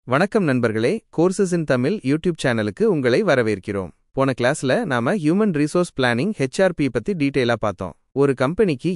வணக்கம் நண்பர்களே, கோர்சஸ் இன் தமிழ் யூடியூப் சேனலுக்கு உங்களை வரவேற்கிறோம். போன கிளாஸ்ல நாம ஹியூமன் ரிசோர்ஸ் பிளானிங் HRP பத்தி டீடைலா பார்த்தோம். ஒரு கம்பெனிக்கு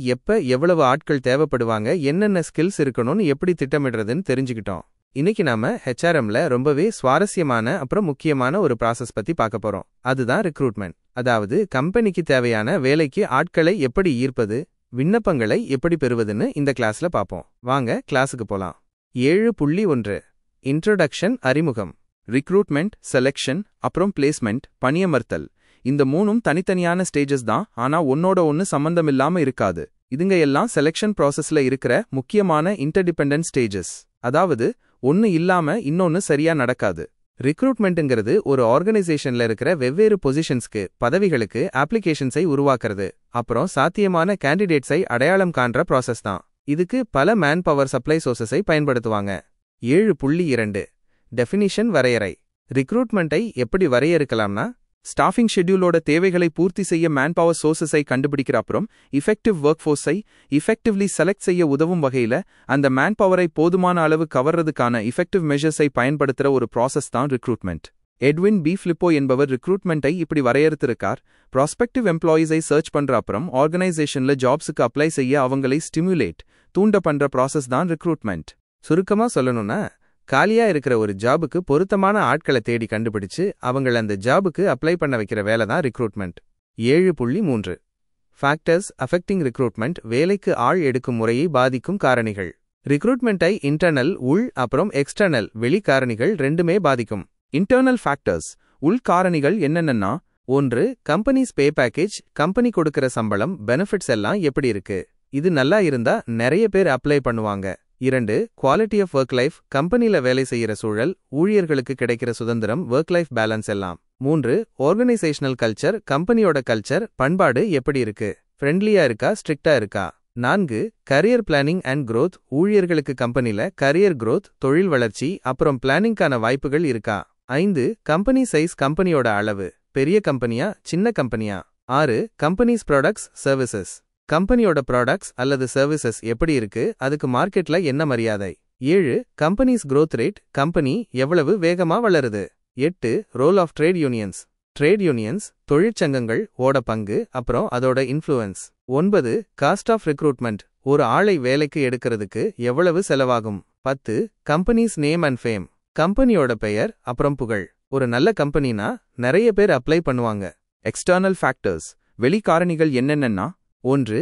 எவ்வளவு ஆட்கள் தேவைப்படுவாங்க, என்னென்ன ஸ்கில்ஸ் இருக்கணும்னு எப்படி திட்டமிடுறதுன்னு தெரிஞ்சுக்கிட்டோம். இன்னைக்கு நாம HRMல ரொம்பவே சுவாரஸ்யமான அப்புறம் முக்கியமான ஒரு ப்ராசஸ் பத்தி பார்க்க போறோம். அதுதான் ரிக்ரூட்மெண்ட். அதாவது கம்பெனிக்கு தேவையான வேலைக்கு ஆட்களை எப்படி ஈர்ப்பது, விண்ணப்பங்களை எப்படி பெறுவதுன்னு இந்த கிளாஸ்ல பார்ப்போம். வாங்க கிளாஸுக்கு போலாம். 7.1 இன்ட்ரோடக்ஷன் அறிமுகம். ரிக்ரூட்மெண்ட், செலெக்ஷன் அப்புறம் பிளேஸ்மெண்ட், பணியமர்த்தல். இந்த மூணும் தனித்தனியான ஸ்டேஜஸ் தான், ஆனா ஒன்னோட ஒன்னு சம்பந்தமில்லாம இருக்காது. இதுங்க எல்லாம் செலெக்ஷன் ப்ராசஸ்ல இருக்கிற முக்கியமான இன்டர்டிபெண்டன்ட் ஸ்டேஜஸ். அதாவது ஒன்னு இல்லாம இன்னொன்னு சரியா நடக்காது. ரிக்ரூட்மெண்ட்ங்கிறது ஒரு ஆர்கனைசேஷன்ல இருக்கிற வெவ்வேறு பொசிஷன்ஸ்க்கு, பதவிகளுக்கு அப்ளிகேஷன்ஸை உருவாக்குறது, அப்புறம் சாத்தியமான கேண்டிடேட்ஸை அடையாளம் காண்ற ப்ராசஸ் தான். இதுக்கு பல மேன் பவர் சப்ளை சோர்சஸை பயன்படுத்துவாங்க. 7.2 டெஃபினிஷன் வரையறை. ரிக்ரூட்மெண்ட்டை எப்படி வரையறுக்கலாம்னா, ஸ்டாஃபிங் ஷெட்யூலோட தேவைகளை பூர்த்தி செய்ய மேன் பவர் சோர்சஸை கண்டுபிடிக்கிற அப்புறம் இஃபெக்டிவ் ஒர்க் ஃபோர்ஸை இஃபெக்டிவ்லி செலக்ட் செய்ய உதவும் வகையில அந்த மேன் பவரை போதுமான அளவு கவர்றதுக்கான இஃபெக்டிவ் மெஷர்ஸை பயன்படுத்துற ஒரு ப்ராசஸ் தான் ரிக்ரூட்மெண்ட். எட்வின் பி ஃபிலிப்போ என்பவர் ரிக்ரூட்மெண்ட்டை இப்படி வரையறுத்திருக்கார். ப்ராஸ்பெக்டிவ் எம்ப்ளாயீஸை சர்ச் பண்ற அப்புறம் ஆர்கனைசேஷன்ல ஜாப்ஸுக்கு அப்ளை செய்ய அவங்களை ஸ்டிமுலேட், தூண்ட பண்ற ப்ராசஸ் தான் ரிக்ரூட்மெண்ட். சுருக்கமா சொல்லணும்னா, காலியா இருக்கிற ஒரு ஜாபுக்கு பொருத்தமான ஆட்களை தேடி கண்டுபிடிச்சு அவங்கள அந்த ஜாபுக்கு அப்ளை பண்ண வைக்கிற வேலை தான் ரிக்ரூட்மெண்ட். 7.3 factors affecting recruitment. வேலைக்கு ஆள் எடுக்கும் முறையை பாதிக்கும் காரணிகள். ரிக்ரூட்மெண்ட்டை இன்டர்னல் உள் அப்புறம் எக்ஸ்டர்னல் வெளி காரணிகள் ரெண்டுமே பாதிக்கும். இன்டர்னல் ஃபேக்டர்ஸ் உள் காரணிகள் என்னென்னா, 1 கம்பெனிஸ் பே பேக்கேஜ், கம்பெனி கொடுக்கிற சம்பளம், பெனிஃபிட்ஸ் எல்லாம் எப்படி இருக்கு, இது நல்லா இருந்தா நிறைய பேர் அப்ளை பண்ணுவாங்க. 2 குவாலிட்டி ஆஃப் ஒர்க் லைஃப், கம்பெனில வேலை செய்யற சூழல், ஊழியர்களுக்கு கிடைக்கிற சுதந்திரம், ஒர்க் லைஃப் பேலன்ஸ் எல்லாம். 3 ஆர்கனைசேஷனல் கல்ச்சர், கம்பெனியோட கல்ச்சர், பண்பாடு எப்படி இருக்கு, ஃப்ரெண்ட்லியா இருக்கா, ஸ்ட்ரிக்டா இருக்கா. 4 கரியர் பிளானிங் அண்ட் growth, ஊழியர்களுக்கு கம்பெனில கரியர் growth, தொழில் வளர்ச்சி அப்புறம் பிளானிங்கான வாய்ப்புகள் இருக்கா. 5 கம்பெனி சைஸ், கம்பெனியோட அளவு, பெரிய கம்பெனியா சின்ன கம்பெனியா. 6 கம்பெனிஸ் ப்ராடக்ட்ஸ் சர்வீசஸ், கம்பெனியோட ப்ராடக்ட்ஸ் அல்லது சர்வீசஸ் எப்படி இருக்கு, அதுக்கு மார்க்கெட்ல என்ன மரியாதை. 7 கம்பெனிஸ் growth ரேட், கம்பெனி எவ்வளவு வேகமா வளருது. 8 role of trade unions, trade unions தொழிற்சங்கங்கள் ஓட பங்கு அப்புறம் அதோட இன்ஃப்ளூயன்ஸ். 9 காஸ்ட் ஆஃப் ரிக்ரூட்மெண்ட், ஒரு ஆளை வேலைக்கு எடுக்கிறதுக்கு எவ்வளவு செலவாகும். 10 கம்பெனிஸ் நேம் அண்ட் ஃபேம், கம்பெனியோட பெயர் அப்புறம் புகழ். ஒரு நல்ல கம்பெனினா நிறைய பேர் அப்ளை பண்ணுவாங்க. எக்ஸ்டர்னல் ஃபேக்டர்ஸ் வெளிக்காரணிகள் என்னென்னா, 1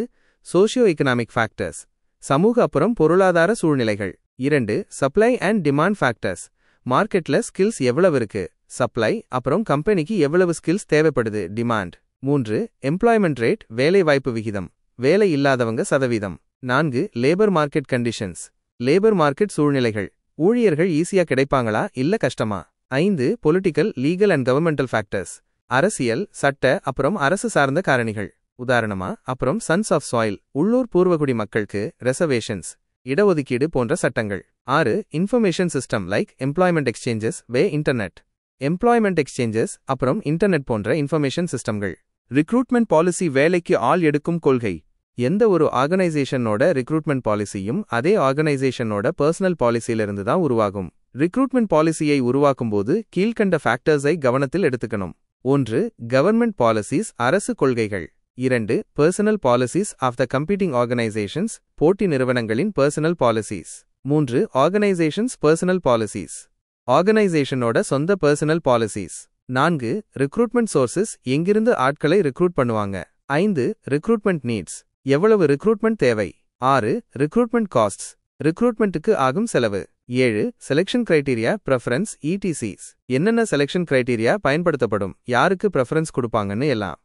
சோஷியோ எக்கனாமிக் ஃபேக்டர்ஸ், சமூக அப்புறம் பொருளாதார சூழ்நிலைகள். 2 சப்ளை அண்ட் டிமாண்ட் ஃபேக்டர்ஸ், மார்க்கெட்ல ஸ்கில்ஸ் எவ்வளவு இருக்கு, சப்ளை அப்புறம் கம்பெனிக்கு எவ்வளவு ஸ்கில்ஸ் தேவைப்படுது, டிமாண்ட். 3 எம்ப்ளாய்மெண்ட் ரேட், வேலை வாய்ப்பு விகிதம், வேலை இல்லாதவங்க சதவீதம். 4 labour market conditions, labour market சூழ்நிலைகள், ஊழியர்கள் ஈஸியா கிடைப்பாங்களா இல்ல கஷ்டமா. 5 political, legal and governmental factors, அரசியல், சட்ட அப்புறம் அரசு சார்ந்த காரணிகள். உதாரணமா அப்புறம் சன்ஸ் ஆஃப் சாயில், உள்ளூர் பூர்வகுடி மக்களுக்கு ரெசர்வேஷன்ஸ், இடஒதுக்கீடு போன்ற சட்டங்கள். 6 information system like employment exchanges, internet, employment exchanges அப்புறம் இன்டர்நெட் போன்ற இன்ஃபர்மேஷன் சிஸ்டம்கள். ரிக்ரூட்மெண்ட் பாலிசி, வேலைக்கு ஆள் எடுக்கும் கொள்கை. எந்த ஒரு ஆர்கனைசேஷனோட ரிக்ரூட்மெண்ட் பாலிசியும் அதே ஆர்கனைசேஷனோட பர்சனல் பாலிசியிலிருந்து தான் உருவாகும். ரிக்ரூட்மெண்ட் பாலிசியை உருவாக்கும் போது கீழ்கண்ட ஃபேக்டர்ஸை கவனத்தில் எடுத்துக்கணும். 1 கவர்மெண்ட் பாலிசிஸ், அரசு கொள்கைகள். 2 personal policies of the competing organisations, போட்டி நிறுவனங்களின் personal policies. 3 organisations personal policies, ஆர்கனைசேஷனோட சொந்த பர்சனல் பாலிசிஸ். 4 ரிக்ரூட்மெண்ட் சோர்சஸ், எங்கிருந்து ஆட்களை ரிக்ரூட் பண்ணுவாங்க. 5 ரிக்ரூட்மெண்ட் நீட்ஸ், எவ்வளவு ரிக்ரூட்மெண்ட் தேவை. 6 ரிக்ரூட்மெண்ட் காஸ்ட்ஸ், ரிக்ரூட்மெண்ட்டுக்கு ஆகும் செலவு. 7 செலெக்ஷன் கிரைட்டீரியா, ப்ரெஃபரன்ஸ், ETCs, என்னென்ன செலெக்ஷன் கிரைட்டீரியா பயன்படுத்தப்படும், யாருக்கு ப்ரெஃபரன்ஸ் கொடுப்பாங்கன்னு எல்லாம்.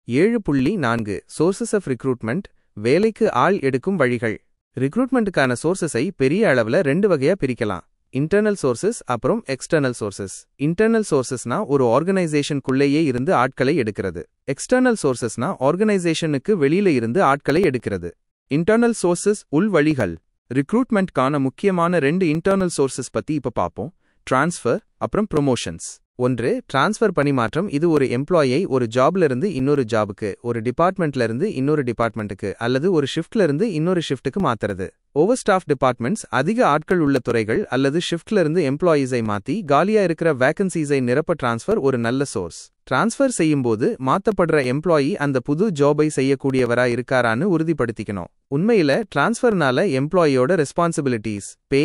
7.4 சோர்சஸ் ஆஃப் ரிக்ரூட்மெண்ட், வேலைக்கு ஆள் எடுக்கும் வழிகள். ரிக்ரூட்மெண்ட்டுக்கான சோர்சஸை பெரிய அளவுல 2 வகையா பிரிக்கலாம். இன்டர்னல் சோர்சஸ் அப்புறம் எக்ஸ்டர்னல் சோர்சஸ். இன்டர்னல் சோர்சஸ்னா ஒரு ஆர்கனைசேஷனுக்குள்ளேயே இருந்து ஆட்களை எடுக்கிறது. எக்ஸ்டர்னல் சோர்சஸ்னா ஆர்கனைசேஷனுக்கு வெளியில இருந்து ஆட்களை எடுக்கிறது. இன்டர்னல் சோர்சஸ் உள் வழிகள். ரிக்ரூட்மெண்ட்கான முக்கியமான 2 இன்டர்னல் சோர்சஸ் பத்தி இப்ப பார்ப்போம். ட்ரான்ஸ்ஃபர் அப்புறம் ப்ரொமோஷன்ஸ். ஒன்று, ட்ரான்ஸ்ஃபர் பணிமாற்றம். இது ஒரு எம்ப்ளாயை ஒரு ஜாப்ல இருந்து இன்னொரு ஜாபுக்கு, ஒரு டிபார்ட்மெண்ட்ல இருந்து இன்னொரு டிபார்ட்மெண்ட்டுக்கு அல்லது ஒரு ஷிஃப்ட்ல இருந்து இன்னொரு ஷிஃப்ட்டுக்கு மாத்துறது. ஓவர்ஸ்டாஃப் டிபார்ட்மெண்ட்ஸ் அதிக ஆட்கள் உள்ள துறைகள் அல்லது ஷிஃப்ட்ல இருந்து எம்ப்ளாயீஸை மாத்தி காலியா இருக்கிற வேகன்சிஸை நிரப்ப ட்ரான்ஸ்ஃபர் ஒரு நல்ல சோர்ஸ். ட்ரான்ஸ்ஃபர் செய்யும்போது மாத்தப்படுற எம்ப்ளாயி அந்த புது ஜாபை செய்யக்கூடியவரா இருக்காரான்னு உறுதிப்படுத்திக்கணும். உண்மையில ட்ரான்ஸ்ஃபர்னால எம்ப்ளாயியோட ரெஸ்பான்சிபிலிட்டிஸ், பே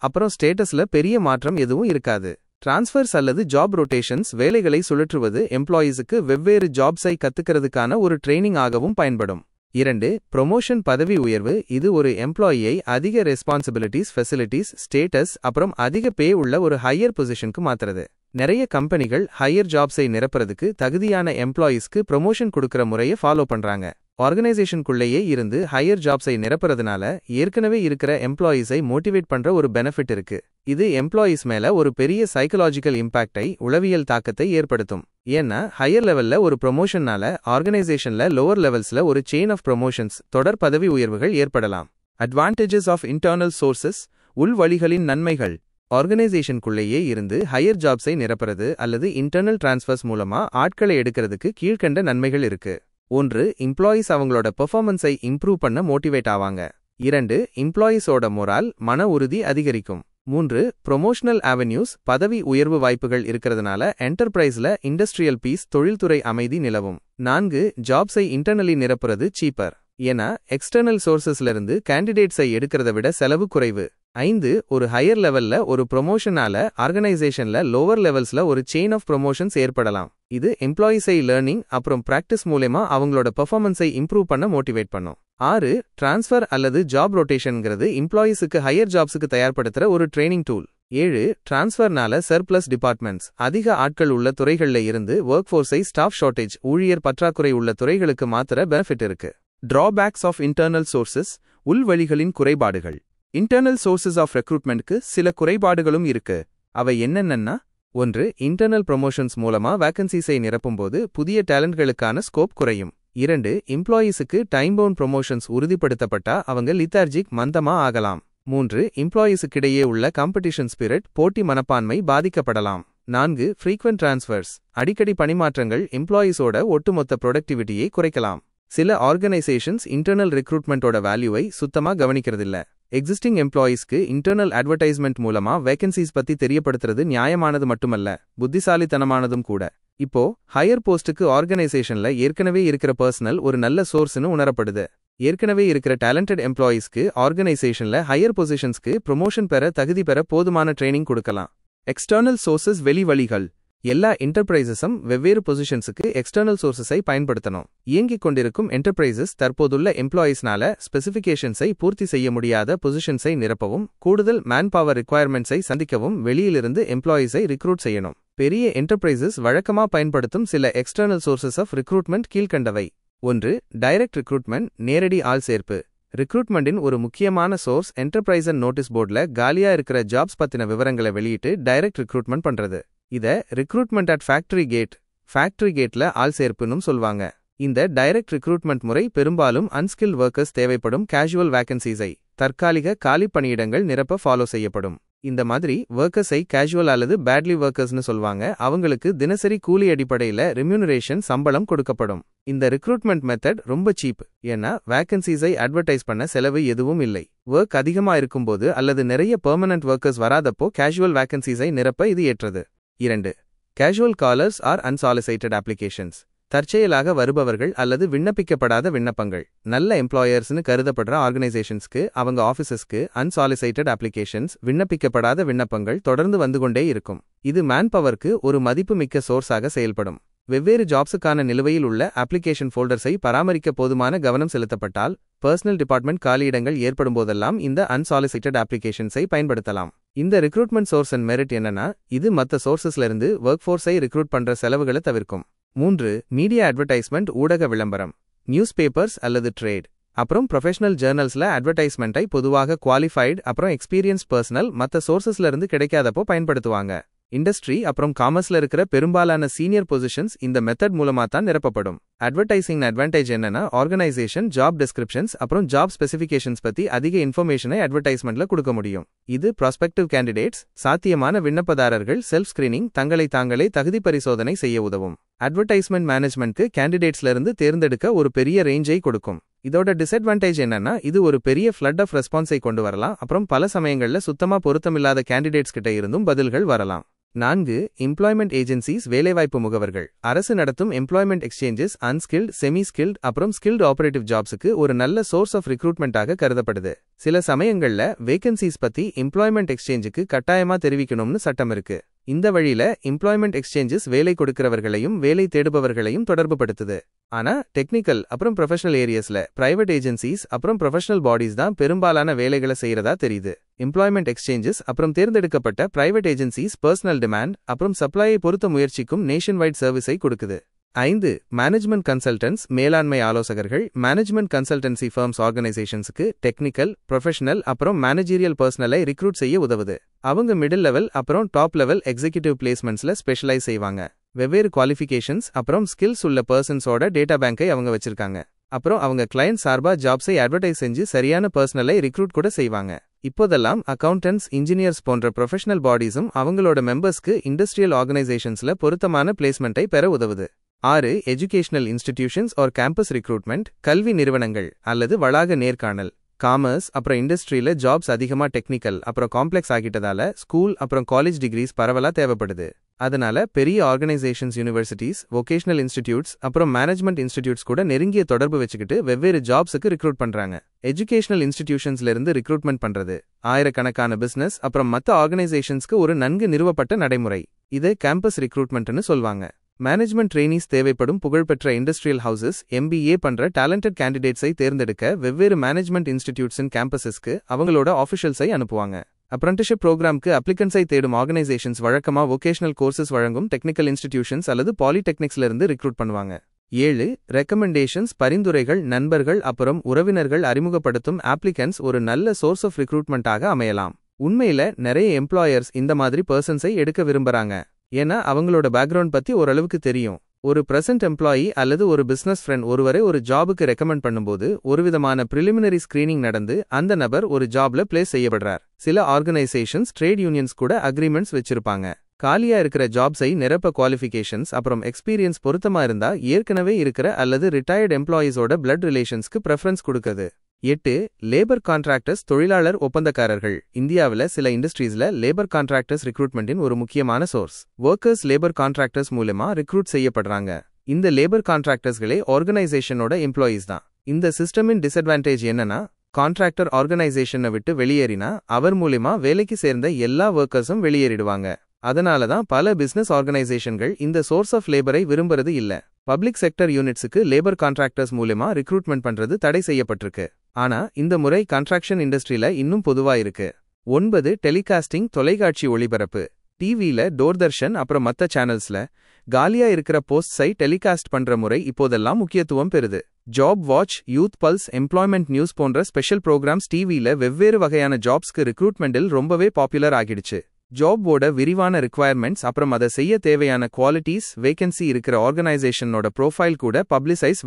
அப்புறம் ஸ்டேட்டஸ்ல பெரிய மாற்றம் எதுவும் இருக்காது. டிரான்ஸ்ஃபர்ஸ் அல்லது ஜாப் ரொட்டேஷன்ஸ் வேலைகளை சுழற்றுவது எம்ப்ளாயீஸுக்கு வெவ்வேறு ஜாப்ஸை கத்துக்கிறதுக்கான ஒரு ட்ரெய்னிங் ஆகவும் பயன்படும். 2. ப்ரொமோஷன் பதவி உயர்வு. இது ஒரு எம்ப்ளாயியை அதிக ரெஸ்பான்சிபிலிட்டிஸ், ஃபெசிலிட்டிஸ், ஸ்டேட்டஸ் அப்புறம் அதிக பே உள்ள ஒரு ஹையர் பொசிஷனுக்கு மாத்துறது. நிறைய கம்பெனிகள் ஹையர் ஜாப்ஸை நிரப்புறதுக்கு தகுதியான எம்ப்ளாயீஸ்க்கு ப்ரொமோஷன் கொடுக்கற முறையை ஃபாலோ பண்றாங்க. ஆர்கனைசேஷனுக்குள்ளேயே இருந்து ஹையர் ஜாப்ஸை நிரப்புறதுனால ஏற்கனவே இருக்கிற எம்ப்ளாயீஸை மோட்டிவேட் பண்ற ஒரு பெனிஃபிட் இருக்கு. இது எம்ப்ளாயீஸ் மேல ஒரு பெரிய சைக்கலாஜிக்கல் இம்பாக்டை, உளவியல் தாக்கத்தை ஏற்படுத்தும். ஏன்னா ஹையர் லெவல்ல ஒரு ப்ரொமோஷன்னால ஆர்கனைசேஷன்ல லோவர் லெவல்ஸ்ல ஒரு செயின் ஆஃப் ப்ரொமோஷன்ஸ், தொடர் பதவி உயர்வுகள் ஏற்படலாம். Advantages of internal sources. உள்வழிகளின் நன்மைகள். ஆர்கனைசேஷனுக்குள்ளேயே இருந்து ஹையர் ஜாப்ஸை நிரப்புறது அல்லது இன்டர்னல் டிரான்ஸ்ஃபர்ஸ் மூலமா ஆட்களை எடுக்கிறதுக்கு கீழ்க்கண்ட நன்மைகள் இருக்கு. 1. எம்ப்ளாயீஸ் அவங்களோட பெர்ஃபார்மன்ஸை இம்ப்ரூவ் பண்ண மோட்டிவேட் ஆவாங்க. 2. எம்ப்ளாயீஸோட மொரால், மன உறுதி அதிகரிக்கும். 3. Promotional avenues. பதவி உயர்வு வாய்ப்புகள் இருக்கிறதுனால என்டர்பிரைஸ்ல இண்டஸ்ட்ரியல் பீஸ், தொழில்துறை அமைதி நிலவும். 4. ஜாப்ஸை இன்டர்னலி நிரப்புறது சீப்பர். ஏன்னா எக்ஸ்டர்னல் சோர்சஸ்ல இருந்து கேண்டிடேட்ஸை எடுக்கிறத விட செலவு குறைவு. 5. ஒரு ஹையர் லெவல்ல ஒரு ப்ரொமோஷனால ஆர்கனைசேஷன்ல லோவர் லெவல்ஸ்ல ஒரு செயின் ஆஃப் ப்ரொமோஷன்ஸ் ஏற்படலாம். இது எம்ப்ளாயீஸை லேர்னிங் அப்புறம் பிராக்டிஸ் மூலமா அவங்களோட பெர்ஃபார்மன்ஸை இம்ப்ரூவ் பண்ண மோட்டிவேட் பண்ணும். 6. டிரான்ஸ்ஃபர் அல்லது ஜாப் ரொட்டேஷன்ங்கிறது எம்ப்ளாயீஸுக்கு ஹையர் ஜாப்ஸுக்கு தயார்படுத்துற ஒரு ட்ரெய்னிங் டூல். 7. டிரான்ஸ்ஃபர்னால சர்ப்ளஸ் டிபார்ட்மெண்ட்ஸ், அதிக ஆட்கள் உள்ள துறைகள்ல இருந்து ஒர்க் ஃபோர்ஸை ஸ்டாஃப் ஷார்டேஜ், ஊழியர் பற்றாக்குறை உள்ள துறைகளுக்கு மாத்திர பெனிஃபிட் இருக்கு. Drawbacks of internal sources. உள்வழிகளின் குறைபாடுகள். இன்டர்னல் சோர்சஸ் ஆஃப் ரெக்ரூட்மெண்ட்க்கு சில குறைபாடுகளும் இருக்கு. அவை என்னென்னா: 1. இன்டர்னல் ப்ரொமோஷன்ஸ் மூலமா வேகன்சிஸை நிரப்பும்போது புதிய டேலண்ட்களுக்கான ஸ்கோப் குறையும். 2. எம்ப்ளாயீஸுக்கு டைம் பவுண்ட் ப்ரொமோஷன்ஸ் உறுதிப்படுத்தப்பட்டா அவங்க லித்தார்ஜிக், மந்தமா ஆகலாம். 3. எம்ப்ளாயீஸுக்கிடையே உள்ள காம்படிஷன் ஸ்பிரிட், போட்டி மனப்பான்மை பாதிக்கப்படலாம். 4. Frequent transfers. அடிக்கடி பணிமாற்றங்கள் எம்ப்ளாயீஸோட ஒட்டுமொத்த ப்ரொடக்டிவிட்டியை குறைக்கலாம். சில ஆர்கனைசேஷன்ஸ் இன்டர்னல் ரெக்ரூட்மெண்ட்டோட வேல்யூவை சுத்தமா கவனிக்கிறதில்ல. எக்ஸிஸ்டிங் எம்ப்ளாயீஸ்க்கு இன்டர்னல் அட்வர்டைஸ்மெண்ட் மூலமா வேகன்சிஸ் பத்தி தெரியப்படுத்துறது நியாயமானது மட்டுமல்ல, புத்திசாலித்தனமானதும் கூட. இப்போ ஹையர் போஸ்ட்டுக்கு ஆர்கனைசேஷன்ல ஏற்கனவே இருக்கிற பர்சனல் ஒரு நல்ல சோர்ஸ்னு உணரப்படுது. ஏற்கனவே இருக்கிற டேலண்டட் எம்ப்ளாயீஸ்க்கு ஆர்கனைசேஷன்ல ஹையர் பொசிஷன்ஸ்க்கு ப்ரொமோஷன் பெற, தகுதி பெற போதுமான ட்ரெய்னிங் கொடுக்கலாம். External sources. வெளி வழிகள். எல்லா என்டர்பிரைசஸும் வெவ்வேறு பொசிஷன்ஸுக்கு எக்ஸ்டர்னல் சோர்சஸை பயன்படுத்தணும். இயங்கிக் கொண்டிருக்கும் என்டர்பிரைசஸ் தற்போதுள்ள எம்ப்ளாயீஸ்னால ஸ்பெசிஃபிகேஷன்ஸை பூர்த்தி செய்ய முடியாத பொசிஷன்ஸை நிரப்பவும், கூடுதல் மேன் பவர் ரிக்வயர்மெண்ட்ஸை சந்திக்கவும் வெளியிலிருந்து எம்ப்ளாயீஸை ரிக்ரூட் செய்யணும். பெரிய என்டர்பிரைசஸ் வழக்கமா பயன்படுத்தும் சில எக்ஸ்டர்னல் சோர்சஸ் ஆஃப் ரிக்ரூட்மெண்ட் கீழ்க்கண்டவை. 1. டைரக்ட் ரிக்ரூட்மெண்ட், நேரடி ஆள் சேர்ப்பு. ரிக்ரூட்மெண்டின் ஒரு முக்கியமான சோர்ஸ் என்டர்பிரைஸ் நோட்டீஸ் போர்டில் காலியா இருக்கிற ஜாப்ஸ் பத்தின விவரங்களை வெளியிட்டு டைரக்ட் ரிக்ரூட்மெண்ட் பண்றது. இத ரிக்ரூட்மெண்ட் அட் ஃபேக்டரி கேட்ல ஆள் சேர்ப்புன்னு சொல்வாங்க. இந்த டைரக்ட் ரிக்ரூட்மெண்ட் முறை பெரும்பாலும் அன்ஸ்கில்ட் ஒர்க்கர்ஸ் தேவைப்படும் கேஷுவல் வேகன்சிஸை, தற்காலிக காலி பணியிடங்கள் நிரப்ப ஃபாலோ செய்யப்படும். இந்த மாதிரி ஒர்க்கர்ஸை கேஷுவல் அல்லது பேட்லி ஒர்க்கர்ஸ்னு சொல்வாங்க. அவங்களுக்கு தினசரி கூலி அடிப்படையில ரெம்யூனரேஷன், சம்பளம் கொடுக்கப்படும். இந்த ரிக்ரூட்மெண்ட் மெத்தட் ரொம்ப சீப். ஏன்னா வேகன்சிஸை அட்வர்டைஸ் பண்ண செலவு எதுவும் இல்லை. ஒர்க் அதிகமா இருக்கும்போது அல்லது நிறைய பெர்மனன்ட் ஒர்க்கர்ஸ் வராதப்போ கேஷுவல் வேகன்சிஸை நிரப்ப இது ஏற்றது. 2. Casual callers or unsolicited applications. தற்செயலாக வருபவர்கள் அல்லது விண்ணப்பிக்கப்படாத விண்ணப்பங்கள். நல்ல எம்ப்ளாயர்ஸ்னு கருதப்படுற ஆர்கனைசேஷன்ஸ்க்கு, அவங்க ஆஃபீஸஸ்க்கு அன்சாலிசைட்டட் அப்ளிகேஷன்ஸ், விண்ணப்பிக்கப்படாத விண்ணப்பங்கள் தொடர்ந்து வந்து கொண்டே இருக்கும். இது மேன் பவருக்கு ஒரு மதிப்புமிக்க சோர்ஸாக செயல்படும். வெவ்வேறு ஜாப்ஸுக்கான நிலுவையில் உள்ள அப்ளிகேஷன் ஃபோல்டர்ஸை பராமரிக்க போதுமான கவனம் செலுத்தப்பட்டால், பர்சனல் டிபார்ட்மெண்ட் காலியிடங்கள் ஏற்படும்போதெல்லாம் இந்த அன்சாலிசைட்டட் அப்ளிகேஷன்ஸை பயன்படுத்தலாம். இந்த ரிக்ரூட்மெண்ட் சோர்ஸ் அண்ட் மெரிட் என்னன்னா, இது மற்ற சோர்சஸ்ல இருந்து ஒர்க் ஃபோர்ஸை ரிக்ரூட் பண்ற செலவுகளை தவிர்க்கும். 3. மீடியா அட்வர்டைஸ்மெண்ட், ஊடக விளம்பரம். நியூஸ் பேப்பர்ஸ் அல்லது ட்ரேட் அப்புறம் ப்ரொஃபஷனல் ஜேர்னல்ஸ்ல அட்வர்டைஸ்மெண்ட்டை பொதுவாக குவாலிஃபைடு அப்புறம் எக்ஸ்பீரியன்ஸ் பர்சனல் மற்ற சோர்சஸ்ல இருந்து கிடைக்காதப்போ பயன்படுத்துவாங்க. இண்டஸ்ட்ரி அப்புறம் காமர்ஸ்ல இருக்கிற பெரும்பாலான சீனியர் பொசிஷன்ஸ் இந்த மெத்தட் மூலமா தான் நிரப்பப்படும். அட்வர்டைசிங் அட்வான்டேஜ் என்னன்னா, ஆர்கனைசேஷன் ஜாப் டிஸ்கிரிப்ஷன்ஸ் அப்புறம் ஜாப் ஸ்பெசிஃபிகேஷன்ஸ் பத்தி அதிக இன்ஃபர்மேஷனை அட்வர்டைஸ்மெண்ட்ல கொடுக்க முடியும். இது ப்ராஸ்பெக்டிவ் கேண்டிடேட்ஸ், சாத்தியமான விண்ணப்பதாரர்கள் செல்ஃப் ஸ்கிரீனிங், தங்களை தாங்களே தகுதி பரிசோதனை செய்ய உதவும். அட்வர்டைஸ்மெண்ட் மேனேஜ்மெண்ட்க்கு கேண்டிடேட்ஸ்ல இருந்து தேர்ந்தெடுக்க ஒரு பெரிய ரேஞ்சை கொடுக்கும். இதோட டிஸ்அட்வான்டேஜ் என்னன்னா, இது ஒரு பெரிய ஃப்ளட் ஆஃப் ரெஸ்பான்ஸை கொண்டு வரலாம். அப்புறம் பல சமயங்கள்ல சுத்தமா பொருத்தமில்லாத கேண்டிடேட்ஸ் கிட்ட இருந்தும் பதில்கள் வரலாம். 4. எம்ப்ளாய்மெண்ட் ஏஜென்சிஸ் வேலைவாய்ப்பு முகவர்கள். அரசு நடத்தும் employment exchanges unskilled, semi skilled அப்புறம் ஸ்கில்டு ஆபரேட்டிவ் ஜாப்ஸுக்கு ஒரு நல்ல சோர்ஸ் ஆஃப் ரிக்ரூட்மெண்ட்டாக கருதப்படுது. சில சமயங்கள்ல வேகன்சிஸ் பத்தி எம்ப்ளாய்மெண்ட் எக்ஸ்சேஞ்சுக்கு கட்டாயமா தெரிவிக்கணும்னு சட்டம் இருக்கு. இந்த வழியில எம்ப்ளாய்மெண்ட் எக்ஸ்சேஞ்சஸ் வேலை கொடுக்கிறவர்களையும் வேலை தேடுபவர்களையும் தொடர்பு படுத்துது. ஆனா டெக்னிக்கல் அப்புறம் ப்ரொஃபஷனல் ஏரியாஸ்ல பிரைவேட் ஏஜென்சிஸ் அப்புறம் ப்ரொஃபஷனல் பாடிஸ் தான் பெரும்பாலான வேலைகளை செய்யறதா தெரியுது. எம்ப்ளாய்மெண்ட் எக்ஸ்சேஞ்சஸ் அப்புறம் தேர்ந்தெடுக்கப்பட்ட பிரைவேட் ஏஜென்சிஸ் பர்சனல் டிமாண்ட் அப்புறம் சப்ளையை பொறுத்த முயற்சிக்கும் நேஷன் வைட் சர்வீஸை கொடுக்குது. 5. மேனேஜ்மெண்ட் கன்சல்டன்ட்ஸ் மேலாண்மை ஆலோசகர்கள். மேனேஜ்மெண்ட் கன்சல்டன்சி ஃபர்ம்ஸ் ஆர்கனைசேஷன்ஸ்க்கு டெக்னிக்கல், ப்ரொஃபஷனல் அப்புறம் மேனேஜீரியல் பர்சனலை ரிக்ரூட் செய்ய உதவுது. அவங்க மிடில் லெவல் அப்புறம் டாப் லெவல் எக்ஸிகியூட்டிவ் பிளேஸ்மெண்ட்ஸ்ல ஸ்பெஷலைஸ் செய்வாங்க. வெவ்வேறு குவாலிஃபிகேஷன்ஸ் அப்புறம் ஸ்கில்ஸ் உள்ள பர்சன்ஸோட டேட்டா பேங்கை அவங்க வச்சிருக்காங்க. அப்புறம் அவங்க கிளையண்ட் சார்பா ஜாப்ஸை அட்வர்டைஸ் செஞ்சு சரியான பர்சனலை ரிக்ரூட் கூட செய்வாங்க. இப்போதெல்லாம் அக்கவுண்டன்ட்ஸ், இன்ஜினியர்ஸ் போன்ற ப்ரொஃபஷனல் பாடிஸும் அவங்களோட மெம்பர்ஸ்க்கு இண்டஸ்ட்ரியல் ஆர்கனைசேஷன்ஸ்ல பொருத்தமான பிளேஸ்மெண்ட்டை பெற உதவுது. 6. Educational institutions or campus recruitment. கல்வி நிறுவனங்கள் அல்லது வளாக நேர்காணல். காமர்ஸ் அப்புறம் இண்டஸ்ட்ரியில ஜாப்ஸ் அதிகமா டெக்னிக்கல் அப்புறம் காம்ப்ளெக்ஸ் ஆகிட்டதால ஸ்கூல் அப்புறம் காலேஜ் டிகிரிஸ் பரவலா தேவைப்படுது. அதனால பெரிய ஆர்கனைசேஷன்ஸ், யூனிவர்சிட்டிஸ், வொகேஷனல் இன்ஸ்டிடியூட்ஸ் அப்புறம் மேனேஜ்மெண்ட் இன்ஸ்டிடியூட்ஸ் கூட நெருங்கிய தொடர்பு வச்சுக்கிட்டு வெவ்வேறு ஜாப்ஸுக்கு ரிக்ரூட் பண்றாங்க. எஜுகேஷனல் இன்ஸ்டிடியூஷன்ஸ்ல இருந்து ரிக்ரூட்மெண்ட் பண்றது ஆயிரக்கணக்கான பிசினஸ் அப்புறம் மத்த ஆர்கனைசேஷன்ஸ்க்கு ஒரு நன்கு நிறுவப்பட்ட நடைமுறை. இது கேம்பஸ் ரிக்ரூட்மெண்ட்னு சொல்வாங்க. மேனேஜ்மெண்ட் ட்ரெயினிஸ் தேவைப்படும் புகழ்பெற்ற இண்டஸ்ட்ரியல் ஹவுசஸ் MBA பண்ற டேலண்டட் கேண்டிடேட்ஸை தேர்ந்தெடுக்க வெவ்வேறு மேனேஜ்மெண்ட் இன்ஸ்டிடியூட்ஸின் கேம்பஸஸ்க்கு அவங்களோட ஆஃபிஷியல்ஸை அனுப்புவாங்க. அப்ரண்டிஷிப் ப்ரோக்ராம்க்கு அப்ளிகன்ஸை தேடும் ஆர்கனைசேஷன்ஸ் வழக்கமா வொகேஷனல் கோர்சஸ் வழங்கும் டெக்னிக்கல் இன்ஸ்டிடியூஷன்ஸ் அல்லது பாலிடெக்னிக்ஸ்ல இருந்து ரிக்ரூட் பண்ணுவாங்க. 7. ரெக்கமெண்டேஷன்ஸ் பரிந்துரைகள். நண்பர்கள் அப்புறம் உறவினர்கள் அறிமுகப்படுத்தும் ஆப்ளிகன்ஸ் ஒரு நல்ல சோர்ஸ் ஆஃப் ரிக்ரூட்மெண்ட்டாக அமையலாம். உண்மையில நிறைய எம்ப்ளாயர்ஸ் இந்த மாதிரி பர்சன்ஸை எடுக்க விரும்புறாங்க. ஏன்னா அவங்களோட பேக்ரவுண்ட் பத்தி ஓரளவுக்கு தெரியும். ஒரு பிரசன்ட் எம்ப்ளாயி அல்லது ஒரு பிசினஸ் ஃப்ரெண்ட் ஒருவரை ஒரு ஜாபுக்கு ரெக்கமெண்ட் பண்ணும்போது ஒருவிதமான பிரிலிமினரி ஸ்கிரீனிங் நடந்து அந்த நபர் ஒரு ஜாப்ல பிளேஸ் செய்யப்படுறார். சில ஆர்கனைசேஷன்ஸ், ட்ரேட் யூனியன்ஸ் கூட அக்ரிமெண்ட்ஸ் வச்சிருப்பாங்க. காலியா இருக்கிற ஜாப்ஸை நிரப்ப குவாலிஃபிகேஷன்ஸ் அப்புறம் எக்ஸ்பீரியன்ஸ் பொருத்தமா இருந்தா ஏற்கனவே இருக்கிற அல்லது ரிட்டையர்ட் எம்ப்ளாயீஸோட பிளட் ரிலேஷன்ஸ்க்கு பிரெஃபரன்ஸ் கொடுக்குது. 8. லேபர் கான்ட்ராக்டர்ஸ் தொழிலாளர் ஒப்பந்தக்காரர்கள். இந்தியாவில் சில இண்டஸ்ட்ரீஸ்ல லேபர் கான்ட்ராக்டர்ஸ் ரிக்ரூட்மெண்டின் ஒரு முக்கியமான சோர்ஸ். ஒர்க்கர்ஸ் லேபர் கான்ட்ராக்டர்ஸ் மூலமா ரிக்ரூட் செய்யப்படுறாங்க. இந்த லேபர் கான்ட்ராக்டர்ஸ்களே ஆர்கனைசேஷனோட எம்ப்ளாயீஸ் தான். இந்த சிஸ்டமின் டிஸ்அட்வான்டேஜ் என்னன்னா, கான்ட்ராக்டர் ஆர்கனைசேஷனை விட்டு வெளியேறினா அவர் மூலமா வேலைக்கு சேர்ந்த எல்லா ஒர்க்கர்ஸும் வெளியேறிடுவாங்க. அதனால தான் பல பிசினஸ் ஆர்கனைசேஷன்கள் இந்த சோர்ஸ் ஆஃப் லேபரை விரும்புறது இல்ல. பப்ளிக் செக்டர் யூனிட்ஸுக்கு லேபர் கான்ட்ராக்டர்ஸ் மூலமா ரிக்ரூட்மெண்ட் பண்றது தடை செய்யப்பட்டிருக்கு. ஆனா இந்த முறை கன்ஸ்ட்ரக்ஷன் இண்டஸ்ட்ரியில இன்னும் பொதுவா இருக்கு. 9. டெலிகாஸ்டிங் தொலைக்காட்சி ஒளிபரப்பு. டிவில, தூர்தர்ஷன் அப்புறம் மத்த சேனல்ஸ்ல காலியா இருக்கிற போஸ்ட்ஸை டெலிகாஸ்ட் பண்ற முறை இப்போதெல்லாம் முக்கியத்துவம் பெறுது. Job watch, youth pulse, employment news போன்ற ஸ்பெஷல் ப்ரோக்ராம்ஸ் டிவில வெவ்வேறு வகையான ஜாப்ஸ்க்கு ரிக்ரூட்மெண்டில் ரொம்பவே பாப்புலர் ஆகிடுச்சு. ஜாபோட விரிவான ரிக்வயர்மெண்ட்ஸ் அப்புறம் அதை செய்ய தேவையான குவாலிட்டிஸ், வேகன்சி இருக்கிற ஆர்கனைசேஷனோட ப்ரோஃபைல் கூட பப்ளிசைஸ்,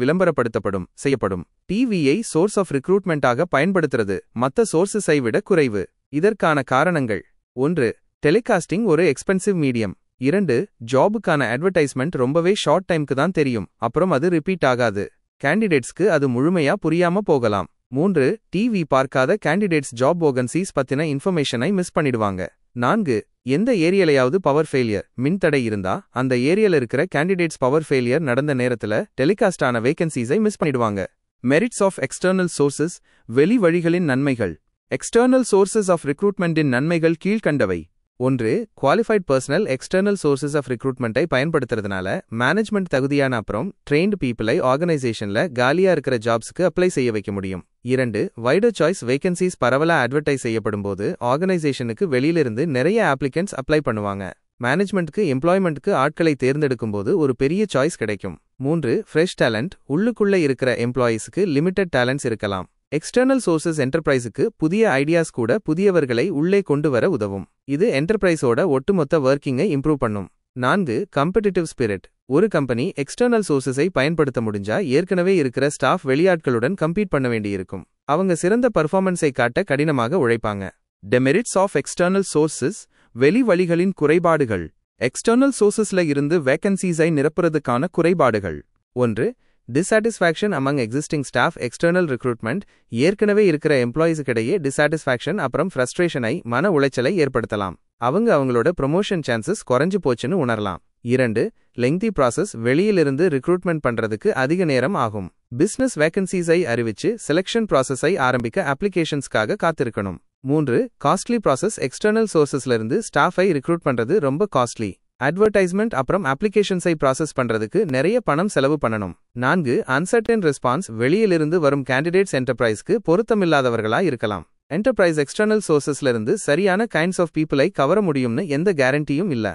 செய்யப்படும். டிவியை சோர்ஸ் ஆஃப் ரிக்ரூட்மெண்ட்டாக பயன்படுத்துறது மற்ற சோர்சஸை விட குறைவு. இதற்கான காரணங்கள்: 1. டெலிகாஸ்டிங் ஒரு எக்ஸ்பென்சிவ் மீடியம். 2. ஜாபுக்கான அட்வர்டைஸ்மெண்ட் ரொம்பவே ஷார்ட் டைம்க்கு தான் தெரியும், அப்புறம் அது ரிப்பீட் ஆகாது. கேண்டிடேட்ஸ்க்கு அது முழுமையா புரியாம போகலாம். 3. டிவி பார்க்காத கேண்டிடேட்ஸ் ஜாப் வேகன்சிஸ் பத்தின இன்ஃபர்மேஷனை மிஸ் பண்ணிடுவாங்க. 4. எந்த ஏரியாலையாவது பவர் ஃபெயிலியர், மின்தடை இருந்தா அந்த ஏரியால இருக்கிற கேண்டிடேட்ஸ் பவர் ஃபெயிலியர் நடந்த நேரத்துல டெலிகாஸ்ட் ஆன வேகன்சிஸை மிஸ் பண்ணிடுவாங்க. Merits of external sources. வெளி வழிகளின் நன்மைகள். எக்ஸ்டர்னல் சோர்சஸ் ஆஃப் ரிக்ரூட்மெண்டின் நன்மைகள் கீழ்க்கண்டவை. 1. Qualified personnel external sources of ரிக்ரூட்மெண்ட்டை பயன்படுத்துறதுனால மேனேஜ்மெண்ட் தகுதியான அப்புறம் ட்ரெயின்டு பீப்புளை ஆர்கனைசேஷன்ல காலியா இருக்கிற ஜாப்ஸ்க்கு அப்ளை செய்ய வைக்க முடியும். 2. வைடர் சாய்ஸ் வேகன்சிஸ் பரவலா அட்வர்டைஸ் செய்யப்படும் போது ஆர்கனைசேஷனுக்கு வெளியிலிருந்து நிறைய ஆப்ளிகன்ட்ஸ் அப்ளை பண்ணுவாங்க. மேனேஜ்மெண்ட்க்கு எம்ப்ளாய்மெண்ட்க்கு ஆட்களை தேர்ந்தெடுக்கும் போது ஒரு பெரிய சாய்ஸ் கிடைக்கும். 3. Fresh talent. உள்ளுக்குள்ள இருக்கிற எம்ப்ளாயீஸ்க்கு லிமிடெட் டேலண்ட்ஸ் இருக்கலாம். எக்ஸ்டர்னல் சோர்சஸ் என்டர்பிரைஸுக்கு புதிய ஐடியாஸ் கூட புதியவர்களை உள்ளே கொண்டு வர உதவும். இது என்டர்பிரைஸோட ஒட்டுமொத்த வொர்க்கிங்கை இம்ப்ரூவ் பண்ணும். 4. Competitive spirit. ஒரு கம்பெனி எக்ஸ்டர்னல் சோர்சஸை பயன்படுத்த முடிஞ்சா ஏற்கனவே இருக்கிற ஸ்டாஃப் வெளியாட்களுடன் கம்பீட் பண்ண வேண்டியிருக்கும். அவங்க சிறந்த பர்ஃபார்மன்ஸை காட்ட கடினமாக உழைப்பாங்க. டெமெரிட்ஸ் ஆஃப் எக்ஸ்டர்னல் சோர்சஸ். வெளி வழிகளின் குறைபாடுகள். எக்ஸ்டர்னல் சோர்சஸ்ல இருந்து வேக்கன்சிஸை நிரப்புறதுக்கான குறைபாடுகள். 1. Dissatisfaction among existing staff. External recruitment ஏற்கனவே இருக்கிற எம்ப்ளாயீஸுக்கிடையே டிசாட்டிஸ்ஃபேக்ஷன் அப்புறம் ஃப்ரஸ்ட்ரேஷனை, மன உளைச்சலை ஏற்படுத்தலாம். அவங்களோட ப்ரொமோஷன் சான்சஸ் குறைஞ்சு போச்சுன்னு உணரலாம். 2. Lengthy process. வெளியிலிருந்து ரிக்ரூட்மெண்ட் பண்றதுக்கு அதிக நேரம் ஆகும். பிசினஸ் வேக்கன்சிஸை அறிவிச்சு செலக்ஷன் ப்ராசஸை ஆரம்பிக்க அப்ளிகேஷன்ஸ்க்காக காத்திருக்கணும். 3. Costly process. எக்ஸ்டர்னல் சோர்சஸ்ல இருந்து ஸ்டாஃபை ரிக்ரூட் பண்றது ரொம்ப காஸ்ட்லி. அட்வர்டைஸ்மெண்ட் அப்புறம் அப்ளிகேஷன்ஸை ப்ராசஸ் பண்றதுக்கு நிறைய பணம் செலவு பண்ணணும். 4. Uncertain response. வெளியிலிருந்து வரும் கேண்டிடேட்ஸ் என்டர்பிரைஸ்க்கு பொருத்தமில்லாதவர்களா இருக்கலாம். என்டர்பிரைஸ் எக்ஸ்டர்னல் சோர்சஸ்ல இருந்து சரியான கைண்ட்ஸ் ஆஃப் பீப்புளை கவர முடியும்னு எந்த கேரண்டியும் இல்ல.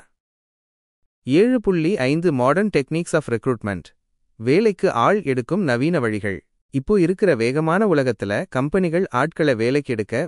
7.5 மாடர்ன் டெக்னிக்ஸ் ஆஃப் ரெக்ரூட்மெண்ட். வேலைக்கு ஆள் எடுக்கும் நவீன வழிகள். இப்போ இருக்கிற வேகமான உலகத்துல கம்பெனிகள் ஆட்களை வேலைக்கு எடுக்க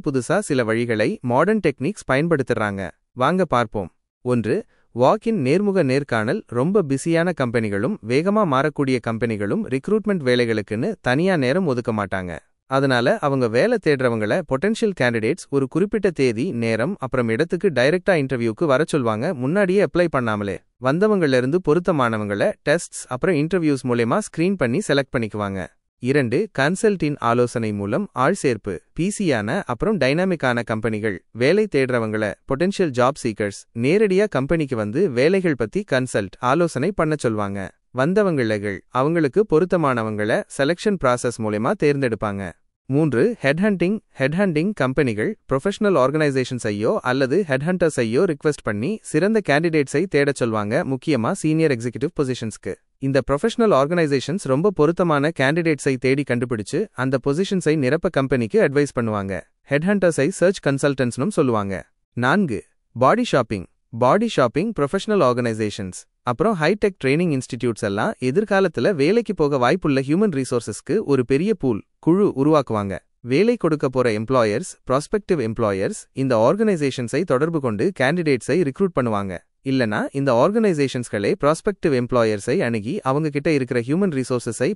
புதுசா சில வழிகளை, மாடர்ன் டெக்னிக்ஸ் பயன்படுத்துறாங்க. வாங்க பார்ப்போம். 1. வாக்-இன் நேர்முக நேர்காணல். ரொம்ப பிஸியான கம்பெனிகளும் வேகமா மாறக்கூடிய கம்பெனிகளும் ரிக்ரூட்மெண்ட் வேலைகளுக்குன்னு தனியா நேரம் ஒதுக்க மாட்டாங்க. அதனால அவங்க வேலை தேடுறவங்கள பொட்டென்ஷியல் கேண்டிடேட்ஸ் ஒரு குறிப்பிட்ட தேதி, நேரம் அப்புறம் இடத்துக்கு டைரக்டா இன்டர்வியூக்கு வர சொல்வாங்க. முன்னாடியே அப்ளை பண்ணாமலே வந்தவங்கள்ல இருந்து பொருத்தமானவங்கள டெஸ்ட்ஸ் அப்புறம் இன்டர்வியூஸ் மூலமா ஸ்கிரீன் பண்ணி செலக்ட் பண்ணிக்குவாங்க. 2. கன்சல்டின் ஆலோசனை மூலம் ஆள் சேர்ப்பு. பிசியான அப்புறம் டைனாமிக்கான கம்பெனிகள் வேலை தேடுறவங்கள, பொட்டென்ஷியல் ஜாப் சீக்கர்ஸ், நேரடியா கம்பெனிக்கு வந்து வேலைகள் பத்தி கன்சல்ட் ஆலோசனை பண்ண சொல்வாங்க. வந்தவங்களகள் அவங்களுக்கு பொருத்தமானவங்கள செலக்ஷன் ப்ராசஸ் மூலமா தேர்ந்தெடுப்பாங்க. 3. ஹெட்ஹண்டிங் கம்பெனிகள் ப்ரொஃபஷனல் ஆர்கனைசேஷன்ஸையோ அல்லது ஹெட்ஹண்டர்ஸையோ ரிக்வெஸ்ட் பண்ணி சிறந்த கேண்டிடேட்ஸை தேடச் சொல்வாங்க, முக்கியமா சீனியர் எக்ஸிகியூட்டிவ் பொசிஷன்ஸ்க்கு. இந்த ப்ரொஃபஷனல் ஆர்கனைசேஷன்ஸ் ரொம்ப பொருத்தமான கேண்டிடேட்ஸை தேடி கண்டுபிடிச்சு அந்த பொசிஷன்ஸை நிரப்ப கம்பெனிக்கு அட்வைஸ் பண்ணுவாங்க. ஹெட்ஹண்டர்ஸை சர்ச் கன்சல்டன்ட்ஸ்னும் சொல்லுவாங்க. 4. பாடி ஷாப்பிங் ப்ரொஃபஷனல் ஆர்கனைசேஷன்ஸ் அப்புறம் ஹைடெக் ட்ரைனிங் இன்ஸ்டிடியூட்ஸ் எல்லாம் எதிர்காலத்துல வேலைக்கு போக வாய்ப்புள்ள ஹியூமன் ரிசோர்சஸ்க்கு ஒரு பெரிய குழு உருவாக்குவாங்க. வேலை கொடுக்க போற எம்ப்ளாயர்ஸ், ப்ராஸ்பெக்டிவ் எம்ப்ளாயர்ஸ் இந்த ஆர்கனைசேஷன்ஸை தொடர்பு கொண்டு கேண்டிடேட்ஸை ரிக்ரூட் பண்ணுவாங்க. இல்லனா இந்த ஆர்கனைசேஷன்ஸ்களே ப்ராஸ்பெக்டிவ் எம்ப்ளாயர்ஸை அணுகி அவங்க கிட்ட இருக்கிற ஹியூமன் ரிசோர்சஸை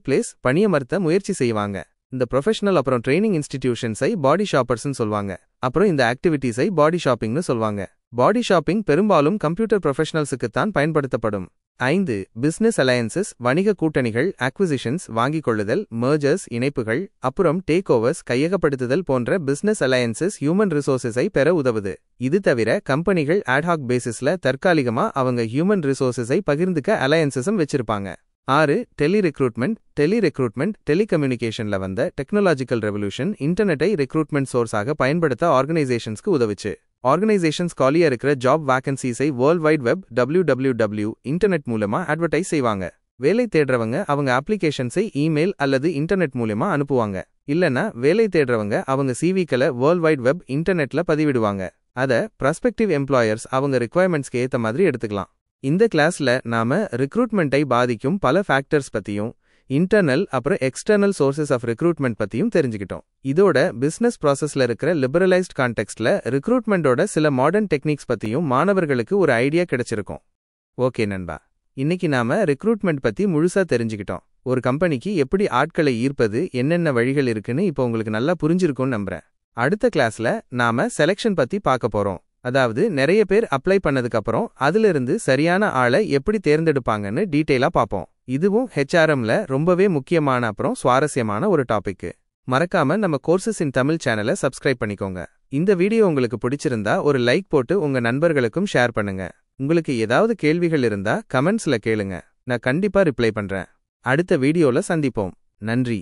பணியமர்த்த முயற்சி செய்வாங்க. இந்த ப்ரொஃபஷனல் அப்புறம் ட்ரைனிங் இன்ஸ்டிடியூஷன்ஸை பாடி ஷாப்பர்ஸ்னு சொல்வாங்க. அப்புறம் இந்த ஆக்டிவிட்டீஸை பாடி ஷாப்பிங்னு சொல்வாங்க. பாடி ஷாப்பிங் பெரும்பாலும் கம்ப்யூட்டர் ப்ரொஃபஷனல்ஸுக்குத்தான் பயன்படுத்தப்படும். 5. Business alliances. வணிக கூட்டணிகள், அக்விசிஷன்ஸ் வாங்கிக் கொள்ளுதல், மெர்ஜர்ஸ் இணைப்புகள் அப்புறம் டேக் ஓவர்ஸ் கையகப்படுத்துதல் போன்ற பிசினஸ் அலையன்சஸ் ஹியூமன் ரிசோர்சஸை பெற உதவுது. இது தவிர கம்பெனிகள் ஆட்ஹாக் பேசிஸ்ல தற்காலிகமா அவங்க ஹியூமன் ரிசோர்சஸை பகிர்ந்துக்க அலையன்சஸும் வச்சிருப்பாங்க. 6. டெலிரெக்ரூட்மெண்ட். டெலிகம்யூனிகேஷன்ல வந்த டெக்னாலஜிக்கல் ரெவல்யூஷன் இன்டர்நெட்டை ரெக்ரூட்மெண்ட் சோர்ஸாக பயன்படுத்த ஆர்கனைசேஷன்ஸ்க்கு உதவுச்சு. ஆர்கனைசேஷன்ஸ் காலியா இருக்கிற ஜாப் வேக்கன்சிஸை world wide web www internet மூலமா அட்வர்டைஸ் செய்வாங்க. வேலை தேடுறவங்க அவங்க அப்ளிகேஷன்ஸை இமெயில் அல்லது இன்டர்நெட் மூலமா அனுப்புவாங்க. இல்லனா வேலை தேடுறவங்க அவங்க சிவிக்களை வேர்ல்ட் வைட் வெப் இன்டர்நெட்ல பதிவிடுவாங்க. அத ப்ராஸ்பெக்டிவ் எம்ப்ளாயர்ஸ் அவங்க ரிக்வயர்மெண்ட்ஸ்க்கு ஏத்த மாதிரி எடுத்துக்கலாம். இந்த கிளாஸ்ல நாம ரிக்ரூட்மெண்ட்டை பாதிக்கும் பல ஃபேக்டர்ஸ் பத்தியும், இன்டர்னல் அப்புறம் எக்ஸ்டர்னல் சோர்சஸ் ஆஃப் ரெக்ரூட்மெண்ட் பத்தியும் தெரிஞ்சுக்கிட்டோம். இதோட பிசினஸ் ப்ராசஸ்ல இருக்கிற லிபரலைஸ்ட் கான்டெக்ஸ்ட்ல ரெக்ரூட்மெண்டோட சில மாடர்ன் டெக்னிக்ஸ் பத்தியும் மாணவர்களுக்கு ஒரு ஐடியா கிடைச்சிருக்கும். ஓகே நண்பா, இன்னைக்கு நாம ரெக்ரூட்மெண்ட் பத்தி முழுசா தெரிஞ்சுக்கிட்டோம். ஒரு கம்பெனிக்கு எப்படி ஆட்களை ஈர்ப்பது, என்னென்ன வழிகள் இருக்குன்னு இப்போ உங்களுக்கு நல்லா புரிஞ்சிருக்கும்னு நம்புறேன். அடுத்த கிளாஸ்ல நாம செலக்ஷன் பத்தி பார்க்க போறோம். அதாவது நிறைய பேர் அப்ளை பண்ணதுக்கு அப்புறம் அதிலிருந்து சரியான ஆளை எப்படி தேர்ந்தெடுப்பாங்கன்னு டீட்டெயிலா பார்ப்போம். இதுவும் HRMல ரொம்பவே முக்கியமான அப்புறம் சுவாரஸ்யமான ஒரு டாபிக். மறக்காம நம்ம கோர்சஸ் இன் தமிழ் சேனலை சப்ஸ்கிரைப் பண்ணிக்கோங்க. இந்த வீடியோ உங்களுக்கு பிடிச்சிருந்தா ஒரு லைக் போட்டு உங்க நண்பர்களுக்கும் ஷேர் பண்ணுங்க. உங்களுக்கு ஏதாவது கேள்விகள் இருந்தா கமெண்ட்ஸ்ல கேளுங்க, நான் கண்டிப்பா ரிப்ளை பண்றேன். அடுத்த வீடியோல சந்திப்போம். நன்றி.